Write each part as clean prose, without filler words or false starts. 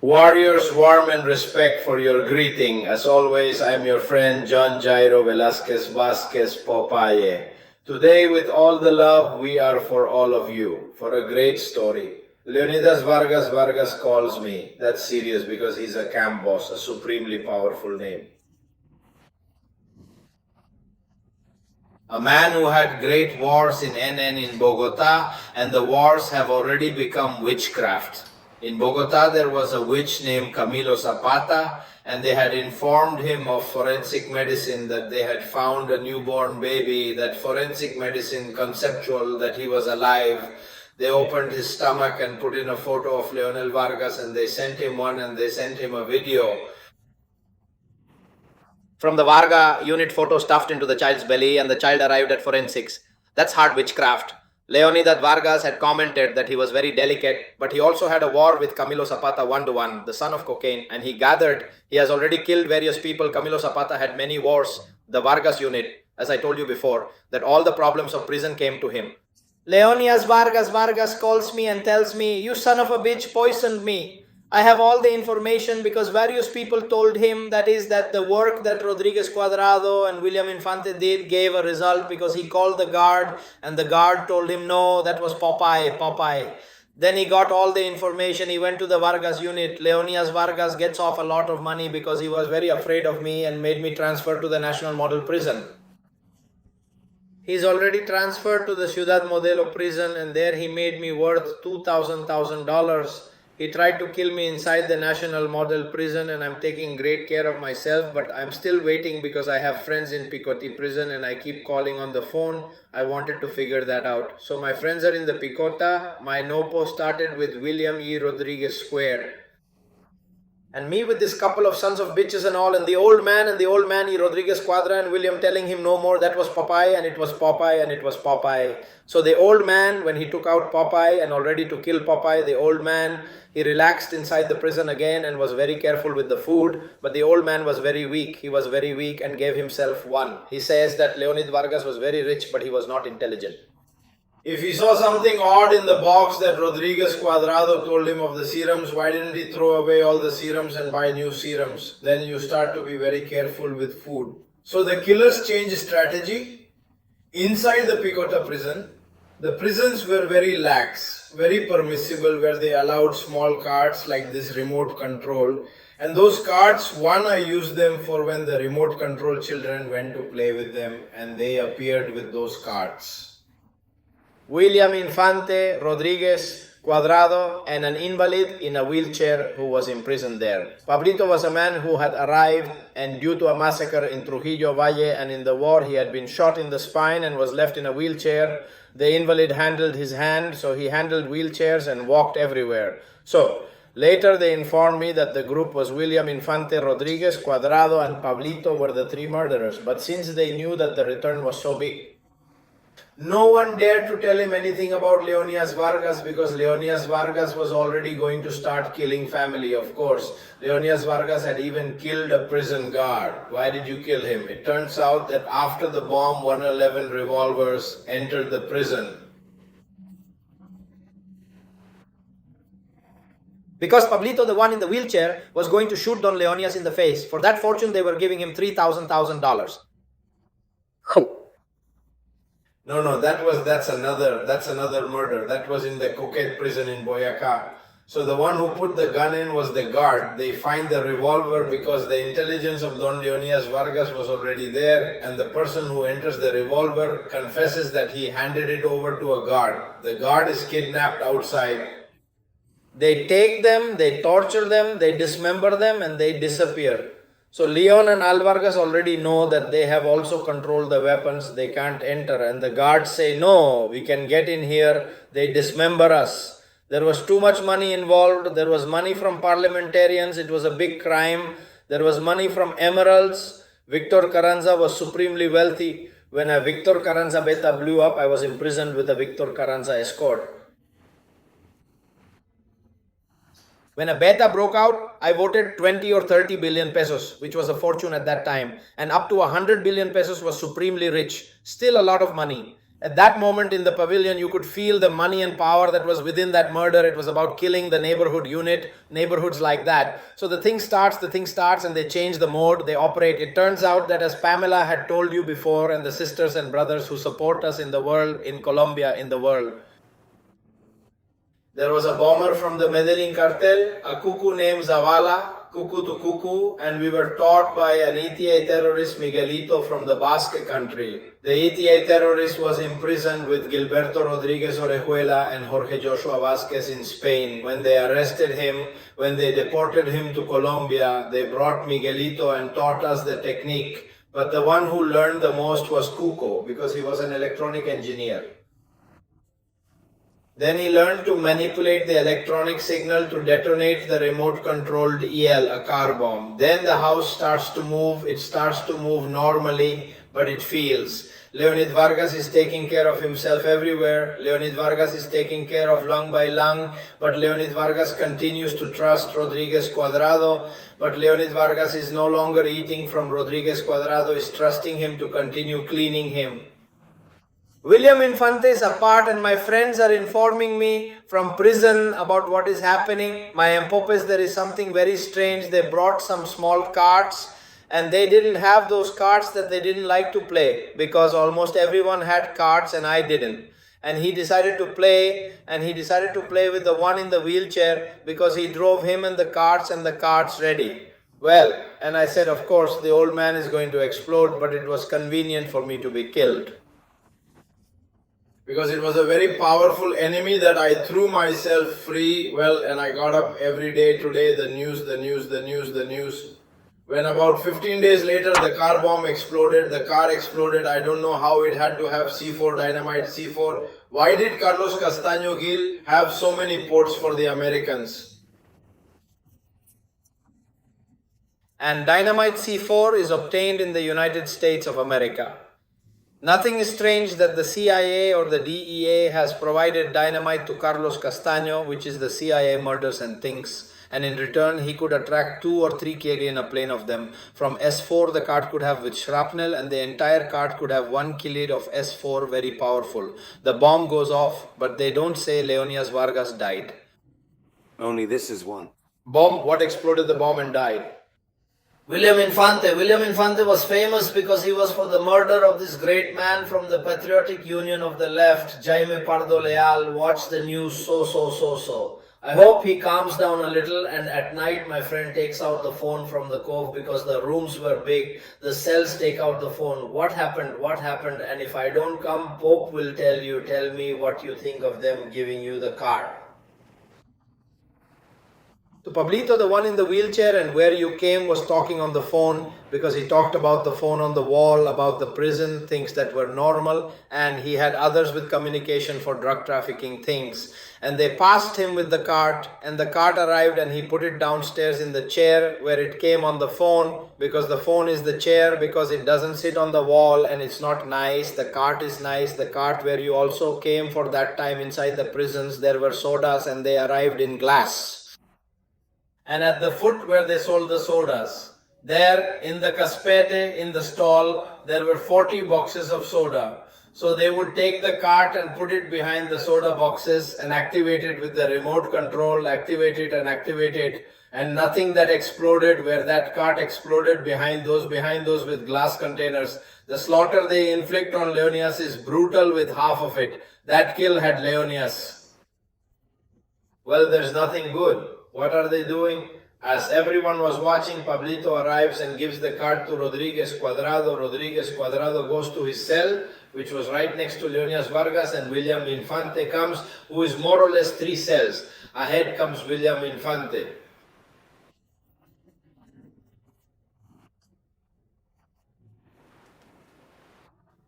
Warriors, warm and respect for your greeting. As always, I am your friend John Jairo Velasquez Vasquez Popeye. Today, with all the love, we are for all of you, for a great story. Leonidas Vargas calls me. That's serious because he's a camp boss, a supremely powerful name. A man who had great wars in NN in Bogota, and the wars have already become witchcraft. In Bogota, there was a witch named Camilo Zapata, and they had informed him of forensic medicine that they had found a newborn baby, that forensic medicine conceptual, that he was alive. They opened his stomach and put in a photo of Leonel Vargas, and they sent him one and they sent him a video from the Varga unit photo stuffed into the child's belly, and the child arrived at forensics. That's hard witchcraft. Leonidas Vargas had commented that he was very delicate, but he also had a war with Camilo Zapata 1-1, the son of cocaine, and he gathered, he has already killed various people. Camilo Zapata had many wars, the Vargas unit, as I told you before, that all the problems of prison came to him. Leonidas Vargas calls me and tells me, "You son of a bitch poisoned me. I have all the information because various people told him that the work that Rodriguez Cuadrado and William Infante did gave a result because he called the guard and the guard told him, no, that was Popeye. Then he got all the information. He went to the Vargas unit. Leonidas Vargas gets off a lot of money because he was very afraid of me and made me transfer to the National Model Prison. He's already transferred to the Ciudad Modelo prison, and there he made me worth $2,000. He tried to kill me inside the National Model Prison, and I'm taking great care of myself, but I'm still waiting because I have friends in Picota prison and I keep calling on the phone. I wanted to figure that out. So my friends are in the Picota. My NOPO started with William E. Rodriguez Square. And me with this couple of sons of bitches and all, and the old man E. Rodriguez Cuadra and William telling him no more, that was Popeye and it was Popeye and it was Popeye. So the old man, when he took out Popeye and already to kill Popeye, the old man, he relaxed inside the prison again and was very careful with the food. But the old man was very weak. He was very weak and gave himself one. He says that Leonidas Vargas was very rich, but he was not intelligent. If he saw something odd in the box that Rodriguez Cuadrado told him of the serums, why didn't he throw away all the serums and buy new serums? Then you start to be very careful with food. So the killers changed strategy. Inside the Picota prison, the prisons were very lax, very permissible, where they allowed small carts like this remote control. And those carts, I used them for when the remote control children went to play with them, and they appeared with those carts. William Infante, Rodriguez, Cuadrado, and an invalid in a wheelchair who was imprisoned there. Pablito was a man who had arrived, and due to a massacre in Trujillo Valle and in the war, he had been shot in the spine and was left in a wheelchair. The invalid handled his hand, so he handled wheelchairs and walked everywhere. So, later they informed me that the group was William Infante, Rodriguez, Cuadrado, and Pablito were the three murderers. But since they knew that the return was so big, no one dared to tell him anything about Leonidas Vargas because Leonidas Vargas was already going to start killing family, of course. Leonidas Vargas had even killed a prison guard. Why did you kill him? It turns out that after the bomb, 111 revolvers entered the prison. Because Pablito, the one in the wheelchair, was going to shoot Don Leonidas in the face. For that fortune, they were giving him $3,000. No, that's another murder. That was in the Coquette prison in Boyacá. So the one who put the gun in was the guard. They find the revolver because the intelligence of Don Leonidas Vargas was already there, and the person who enters the revolver confesses that he handed it over to a guard. The guard is kidnapped outside. They take them, they torture them, they dismember them, and they disappear. So Leon and Alvargas already know that they have also controlled the weapons, they can't enter, and the guards say, no, we can get in here, they dismember us. There was too much money involved, there was money from parliamentarians, it was a big crime, there was money from emeralds. Victor Carranza was supremely wealthy. When a Victor Carranza Beta blew up, I was imprisoned with a Victor Carranza escort. When a beta broke out, I voted 20 or 30 billion pesos, which was a fortune at that time. And up to 100 billion pesos was supremely rich. Still a lot of money. At that moment in the pavilion, you could feel the money and power that was within that murder. It was about killing the neighborhood unit, neighborhoods like that. So the thing starts, and they change the mode, they operate. It turns out that, as Pamela had told you before, and the sisters and brothers who support us in the world, in Colombia, in the world, there was a bomber from the Medellin cartel, a cuckoo named Zavala, cuckoo to cuckoo, and we were taught by an ETA terrorist, Miguelito, from the Basque country. The ETA terrorist was imprisoned with Gilberto Rodriguez Orejuela and Jorge Joshua Vasquez in Spain. When they arrested him, when they deported him to Colombia, they brought Miguelito and taught us the technique. But the one who learned the most was Cuco, because he was an electronic engineer. Then he learned to manipulate the electronic signal to detonate the remote-controlled EL, a car bomb. Then the house starts to move. It starts to move normally, but it feels. Leonidas Vargas is taking care of himself everywhere. Leonidas Vargas is taking care of lung by lung, but Leonidas Vargas continues to trust Rodriguez Cuadrado. But Leonidas Vargas is no longer eating from Rodriguez Cuadrado, is trusting him to continue cleaning him. William Infante is apart, and my friends are informing me from prison about what is happening. My empopes, there is something very strange. They brought some small cards, and they didn't have those cards that they didn't like to play, because almost everyone had cards and I didn't. And he decided to play, with the one in the wheelchair, because he drove him and the cards ready. Well, and I said, of course, the old man is going to explode, but it was convenient for me to be killed. Because it was a very powerful enemy that I threw myself free. Well, and I got up every day today, the news. When about 15 days later, the car bomb exploded, the car exploded. I don't know how it had to have C4 dynamite, C4. Why did Carlos Castaño Gil have so many ports for the Americans? And dynamite C4 is obtained in the United States of America. Nothing is strange that the CIA or the DEA has provided dynamite to Carlos Castaño, which is the CIA murders and things. And in return, he could attract 2 or 3 kg in a plane of them. From S4, the cart could have with shrapnel, and the entire cart could have 1 kg of S4, very powerful. The bomb goes off, but they don't say Leonidas Vargas died. Only this is one. Bomb, what exploded the bomb and died? William Infante. William Infante was famous because he was for the murder of this great man from the Patriotic Union of the Left, Jaime Pardo Leal. Watch the news so. I hope he calms down a little, and at night my friend takes out the phone from the cove because the rooms were big. The cells take out the phone. What happened? And if I don't come, Pope will tell me what you think of them giving you the card. To Pablito, the one in the wheelchair and where you came, was talking on the phone because he talked about the phone on the wall, about the prison, things that were normal, and he had others with communication for drug trafficking things. And they passed him with the cart, and the cart arrived and he put it downstairs in the chair where it came on the phone, because the phone is the chair, because it doesn't sit on the wall and it's not nice. The cart is nice. The cart where you also came for that time inside the prisons, there were sodas and they arrived in glass. And at the foot where they sold the sodas, there in the caspete, in the stall, there were 40 boxes of soda. So they would take the cart and put it behind the soda boxes and activate it with the remote control, activate it, and nothing that exploded where that cart exploded behind those with glass containers. The slaughter they inflict on Leonidas is brutal with half of it. That kill had Leonidas. Well, there's nothing good. What are they doing? As everyone was watching, Pablito arrives and gives the card to Rodriguez Cuadrado. Rodriguez Cuadrado goes to his cell, which was right next to Leonidas Vargas, and William Infante comes, who is more or less 3 cells. Ahead comes William Infante.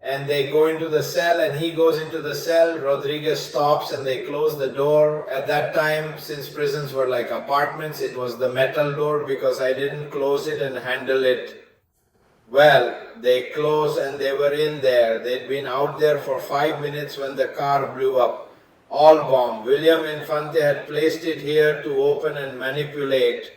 And they go into the cell, and he goes into the cell. Rodriguez stops and they close the door. At that time, since prisons were like apartments, it was the metal door because I didn't close it and handle it well. They closed and they were in there. They'd been out there for 5 minutes when the car blew up. All bomb. William Infante had placed it here to open and manipulate.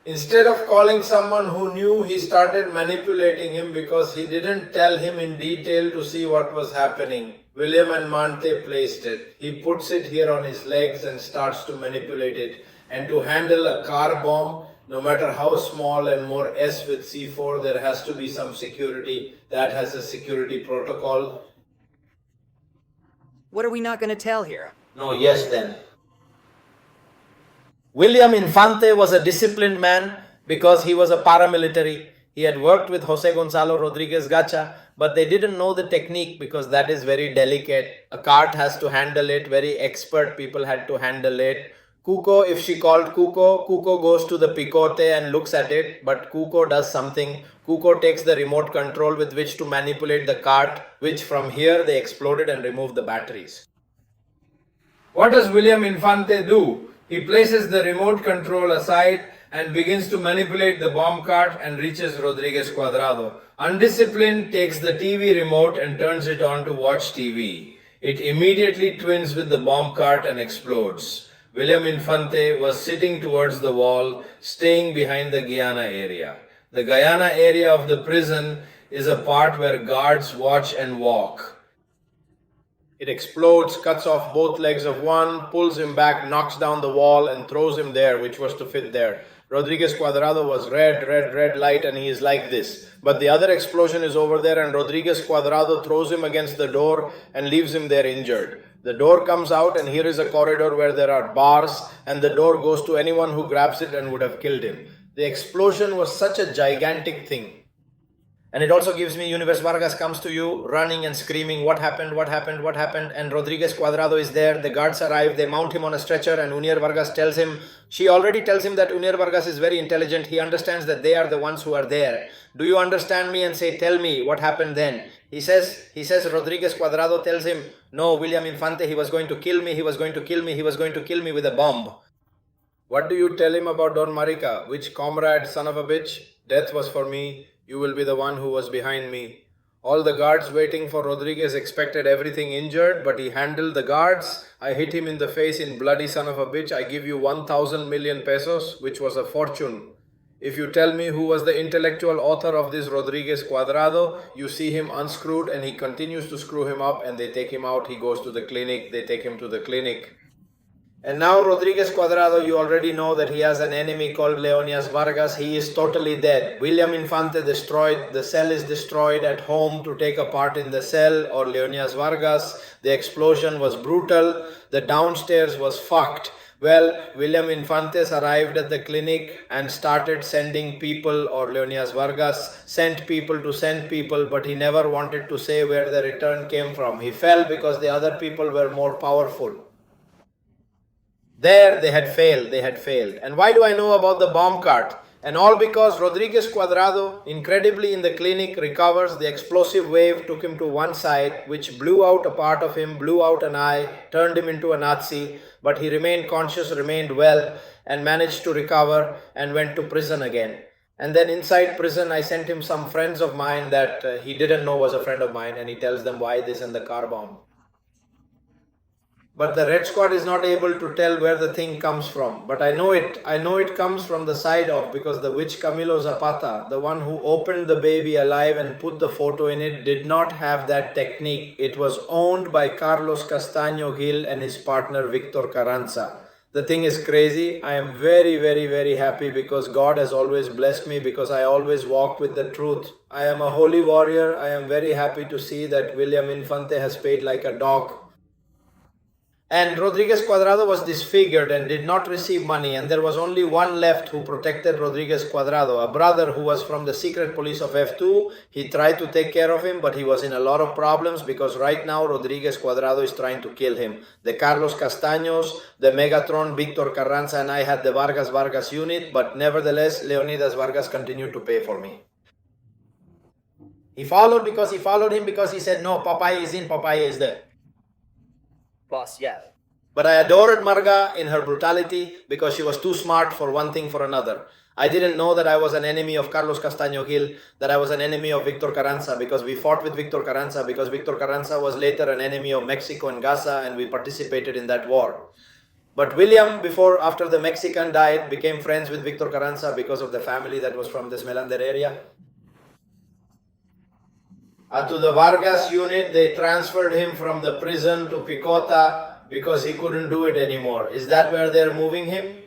Instead of calling someone who knew, he started manipulating him because he didn't tell him in detail to see what was happening. William and Mante placed it. He puts it here on his legs and starts to manipulate it. And to handle a car bomb, no matter how small and more S with C4, there has to be some security. That has a security protocol. What are we not going to tell here? No, yes then. William Infante was a disciplined man because he was a paramilitary. He had worked with Jose Gonzalo Rodriguez Gacha, but they didn't know the technique because that is very delicate. A cart has to handle it, very expert people had to handle it. Cuco, if she called Cuco, Cuco goes to the Picota and looks at it, but Cuco does something. Cuco takes the remote control with which to manipulate the cart, which from here they exploded and removed the batteries. What does William Infante do? He places the remote control aside and begins to manipulate the bomb cart and reaches Rodriguez Cuadrado. Undisciplined takes the TV remote and turns it on to watch TV. It immediately twins with the bomb cart and explodes. William Infante was sitting towards the wall, staying behind the Guyana area. The Guyana area of the prison is a part where guards watch and walk. It explodes, cuts off both legs of one, pulls him back, knocks down the wall and throws him there, which was to fit there. Rodriguez Cuadrado was red light and he is like this. But the other explosion is over there and Rodriguez Cuadrado throws him against the door and leaves him there injured. The door comes out and here is a corridor where there are bars and the door goes to anyone who grabs it and would have killed him. The explosion was such a gigantic thing. And it also gives me Leonidas Vargas comes to you running and screaming, what happened? And Rodriguez Cuadrado is there. The guards arrive, they mount him on a stretcher and Leonidas Vargas tells him, she already tells him that Leonidas Vargas is very intelligent. He understands that they are the ones who are there. Do you understand me? And say, tell me what happened then. He says, Rodriguez Cuadrado tells him, no, William Infante, he was going to kill me with a bomb. What do you tell him about Don Marica? Which comrade, son of a bitch? Death was for me. You will be the one who was behind me. All the guards waiting for Rodriguez expected everything injured, but he handled the guards. I hit him in the face in bloody son of a bitch. I give you 1,000 million pesos, which was a fortune. If you tell me who was the intellectual author of this Rodriguez Cuadrado, you see him unscrewed and he continues to screw him up and they take him out. He goes to the clinic. They take him to the clinic. And now Rodriguez Cuadrado, you already know that he has an enemy called Leonidas Vargas. He is totally dead. William Infante destroyed, the cell is destroyed at home to take a part in the cell, or Leonidas Vargas. The explosion was brutal. The downstairs was fucked. Well, William Infantes arrived at the clinic and started sending people, or Leonidas Vargas sent people to send people, but he never wanted to say where the return came from. He fell because the other people were more powerful. There they had failed. And why do I know about the bomb cart? And all because Rodriguez Cuadrado, incredibly in the clinic, recovers. The explosive wave took him to one side, which blew out a part of him, blew out an eye, turned him into a Nazi, but he remained conscious, remained well, and managed to recover and went to prison again. And then inside prison, I sent him some friends of mine that he didn't know was a friend of mine, and he tells them why this and the car bomb. But the Red Squad is not able to tell where the thing comes from. But I know it comes from the side of, because the witch Camilo Zapata, the one who opened the baby alive and put the photo in it, did not have that technique. It was owned by Carlos Castaño Gil and his partner Victor Carranza. The thing is crazy. I am very, very, very happy because God has always blessed me, because I always walk with the truth. I am a holy warrior. I am very happy to see that William Infante has paid like a dog. And Rodriguez Cuadrado was disfigured and did not receive money, and there was only one left who protected Rodriguez Cuadrado, a brother who was from the secret police of F2. He tried to take care of him, but he was in a lot of problems because right now Rodriguez Cuadrado is trying to kill him. The Carlos Castaños, the Megatron, Victor Carranza and I had the Vargas unit, but nevertheless Leonidas Vargas continued to pay for me. He followed him because he said, no, Popeye is in, Popeye is there. Boss, yeah. But I adored Marga in her brutality because she was too smart for one thing for another. I didn't know that I was an enemy of Carlos Castaño Gil, that I was an enemy of Victor Carranza, because we fought with Victor Carranza, because Victor Carranza was later an enemy of Mexico and Gaza, and we participated in that war. But William, after the Mexican died, became friends with Victor Carranza because of the family that was from this Melander area. To the Vargas unit, they transferred him from the prison to Picota because he couldn't do it anymore. Is that where they're moving him?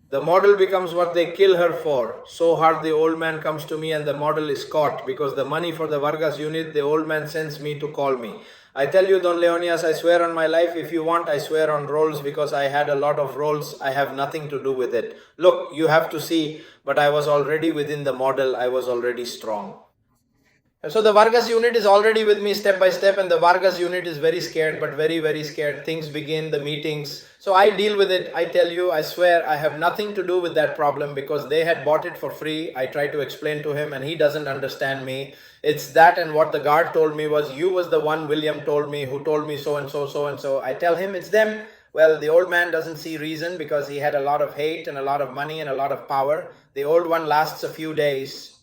The model becomes what they kill her for. So hard the old man comes to me and the model is caught because the money for the Vargas unit, the old man sends me to call me. I tell you, Don Leonidas, I swear on my life, if you want, I swear on rolls because I had a lot of rolls. I have nothing to do with it. Look, you have to see, but I was already within the model. I was already strong. So the Vargas unit is already with me step by step, and the Vargas unit is very scared, but very, very scared. Things begin, the meetings. So I deal with it. I tell you, I swear, I have nothing to do with that problem because they had bought it for free. I try to explain to him and he doesn't understand me. It's that, and what the guard told me was, you was the one William told me, who told me so and so, so and so. I tell him it's them. Well, the old man doesn't see reason because he had a lot of hate and a lot of money and a lot of power. The old one lasts a few days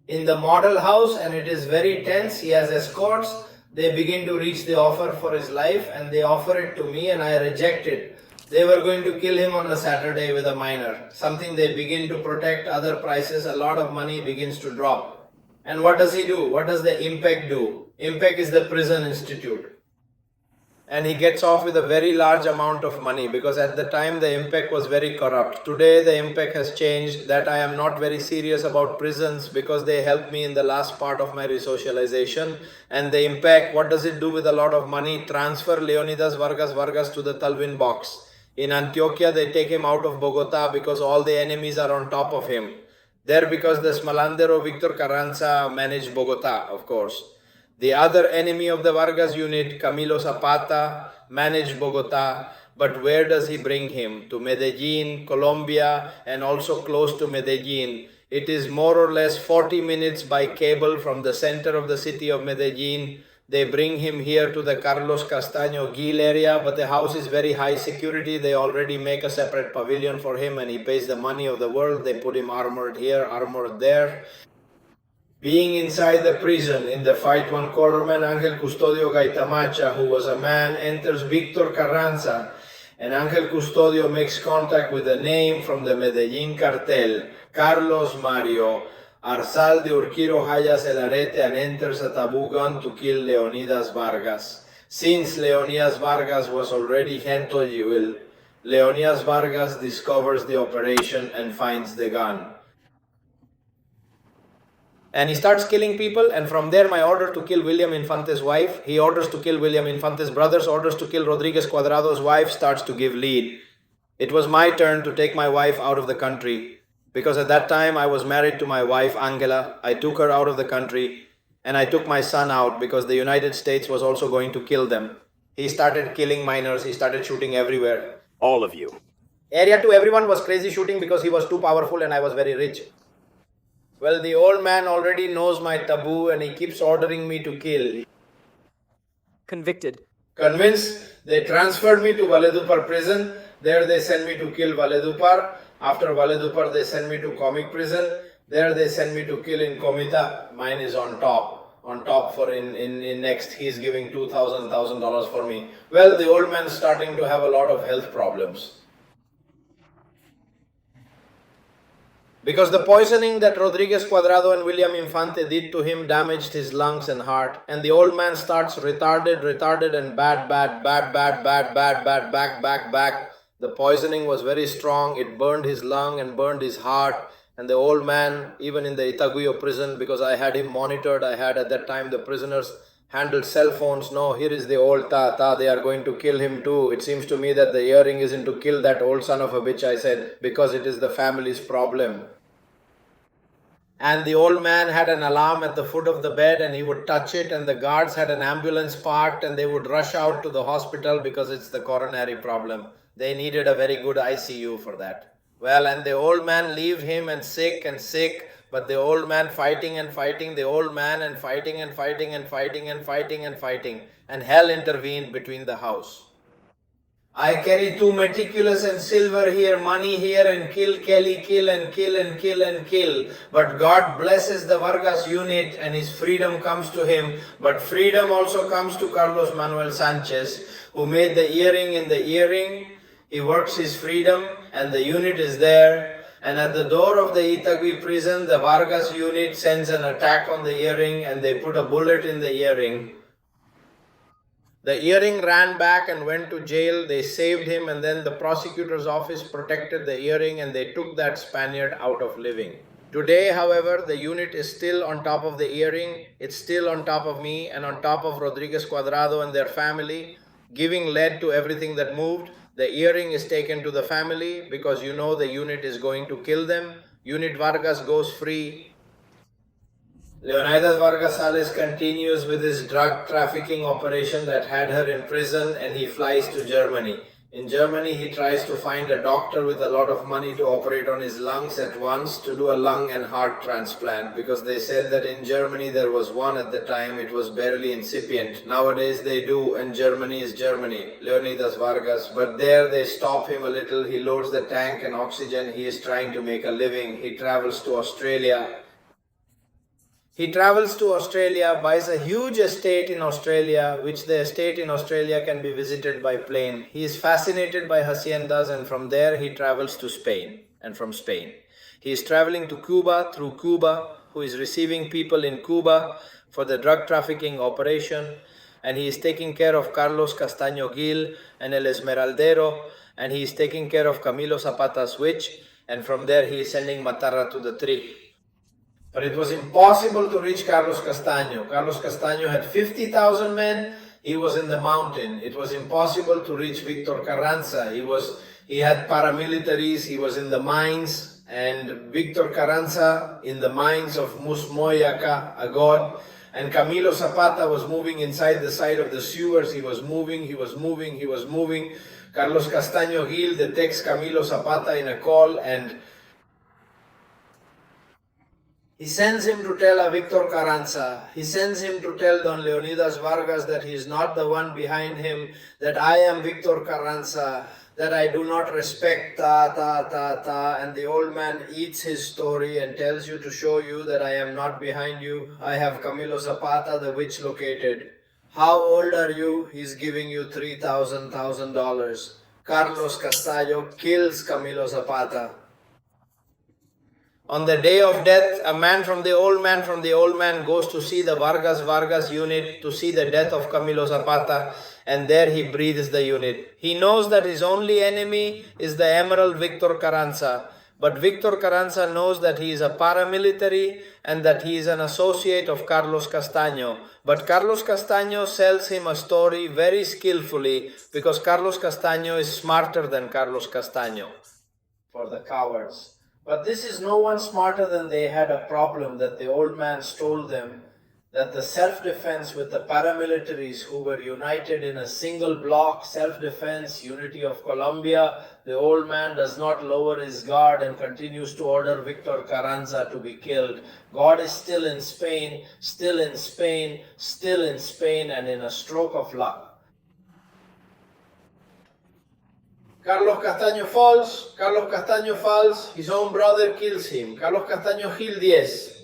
in the model house and it is very tense. He has escorts. They begin to reach the offer for his life and they offer it to me and I reject it. They were going to kill him on a Saturday with a minor, something they begin to protect. Other prices, a lot of money begins to drop. And what does he do? What does the IMPEC do? IMPEC is the prison institute. And he gets off with a very large amount of money because at the time the IMPEC was very corrupt. Today the IMPEC has changed, that I am not very serious about prisons because they helped me in the last part of my resocialization. And the IMPEC, what does it do with a lot of money? Transfer Leonidas Vargas to the Talvin box. In Antioquia they take him out of Bogota because all the enemies are on top of him. There because the Smalandero Victor Carranza managed Bogota, of course. The other enemy of the Vargas unit, Camilo Zapata, managed Bogota, but where does he bring him? To Medellin, Colombia, and also close to Medellin. It is more or less 40 minutes by cable from the center of the city of Medellin. They bring him here to the Carlos Castaño Gil area, but the house is very high security. They already make a separate pavilion for him and he pays the money of the world. They put him armored here, armored there. Being inside the prison, in the fight, one corpsman, Angel Custodio Gaitamacha, who was a man, enters Victor Carranza, and Angel Custodio makes contact with a name from the Medellin cartel, Carlos Mario Arzal de Urquiro Hayas El Arete, and enters a taboo gun to kill Leonidas Vargas. Since Leonidas Vargas was already Gento Jewel, Leonidas Vargas discovers the operation and finds the gun. And he starts killing people, and from there my order to kill William Infante's wife, he orders to kill William Infante's brothers, orders to kill Rodriguez Cuadrado's wife, starts to give lead. It was my turn to take my wife out of the country, because at that time I was married to my wife Angela. I took her out of the country, and I took my son out because the United States was also going to kill them. He started killing minors, he started shooting everywhere. All of you. Area 2, everyone was crazy shooting because he was too powerful and I was very rich. Well, the old man already knows my taboo and he keeps ordering me to kill. Convicted. Convinced, they transferred me to Valedupar prison. There they send me to kill Valedupar. After Valedupar, they send me to comic prison. There they send me to kill in Comita. Mine is on top. On top for in next, he's giving $2,000 for me. Well, the old man's starting to have a lot of health problems. Because the poisoning that Rodriguez Cuadrado and William Infante did to him damaged his lungs and heart. And the old man starts retarded and bad. The poisoning was very strong. It burned his lung and burned his heart. And the old man, even in the Itaguyo prison, because I had him monitored, I had at that time the prisoners handled cell phones. No, here is the old Tata, they are going to kill him too. It seems to me that the earring isn't to kill that old son of a bitch, I said, because it is the family's problem. And the old man had an alarm at the foot of the bed and he would touch it, and the guards had an ambulance parked and they would rush out to the hospital because it's the coronary problem. They needed a very good ICU for that. Well, and the old man leave him and sick, but the old man fighting, the old man and fighting, and hell intervened between the house. I carry too meticulous and silver here, money here, and kill, Kelly, kill, and kill, and kill, and kill. But God blesses the Vargas unit and his freedom comes to him. But freedom also comes to Carlos Manuel Sanchez, who made the earring in the earring. He works his freedom and the unit is there. And at the door of the Itagüí prison, the Vargas unit sends an attack on the earring and they put a bullet in the earring. The earring ran back and went to jail. They saved him and then the prosecutor's office protected the earring and they took that Spaniard out of living. Today, however, the unit is still on top of the earring. It's still on top of me and on top of Rodriguez Cuadrado and their family, giving lead to everything that moved. The earring is taken to the family because you know the unit is going to kill them. Unit Vargas goes free. Leonidas Vargas continues with his drug trafficking operation that had her in prison and he flies to Germany. In Germany, he tries to find a doctor with a lot of money to operate on his lungs at once to do a lung and heart transplant because they said that in Germany there was one at the time, it was barely incipient. Nowadays they do and Germany is Germany, Leonidas Vargas. But there they stop him a little, he loads the tank and oxygen, he is trying to make a living. He travels to Australia. Buys a huge estate in Australia, which the estate in Australia can be visited by plane. He is fascinated by haciendas and from there he travels to Spain and from Spain. He is traveling to Cuba through Cuba, who is receiving people in Cuba for the drug trafficking operation, and he is taking care of Carlos Castaño Gil and El Esmeraldero, and he is taking care of Camilo Zapata's witch, and from there he is sending Matarra to the tree. But it was impossible to reach Carlos Castaño. Carlos Castaño had 50,000 men. He was in the mountain. It was impossible to reach Victor Carranza. He had paramilitaries. He was in the mines. And Victor Carranza in the mines of Musmoyaca, a god. And Camilo Zapata was moving inside the side of the sewers. He was moving. Carlos Castaño Gil detects Camilo Zapata in a call and he sends him to tell Victor Carranza, he sends him to tell Don Leonidas Vargas that he is not the one behind him, that I am Victor Carranza, that I do not respect and the old man eats his story and tells you to show you that I am not behind you. I have Camilo Zapata, the witch located. How old are you? He's giving you $3,000. Carlos Castaño kills Camilo Zapata. On the day of death, a man from the old man goes to see the Vargas unit to see the death of Camilo Zapata, and there he breathes the unit. He knows that his only enemy is the Emerald Victor Carranza, but Victor Carranza knows that he is a paramilitary and that he is an associate of Carlos Castaño. But Carlos Castaño sells him a story very skillfully because Carlos Castaño is smarter than Carlos Castaño. For the cowards. But this is no one smarter than they had a problem that the old man told them that the self-defense with the paramilitaries who were united in a single block, self-defense, unity of Colombia, the old man does not lower his guard and continues to order Victor Carranza to be killed. God is still in Spain, and in a stroke of luck. Carlos Castaño falls, his own brother kills him. Carlos Castaño Gil 10.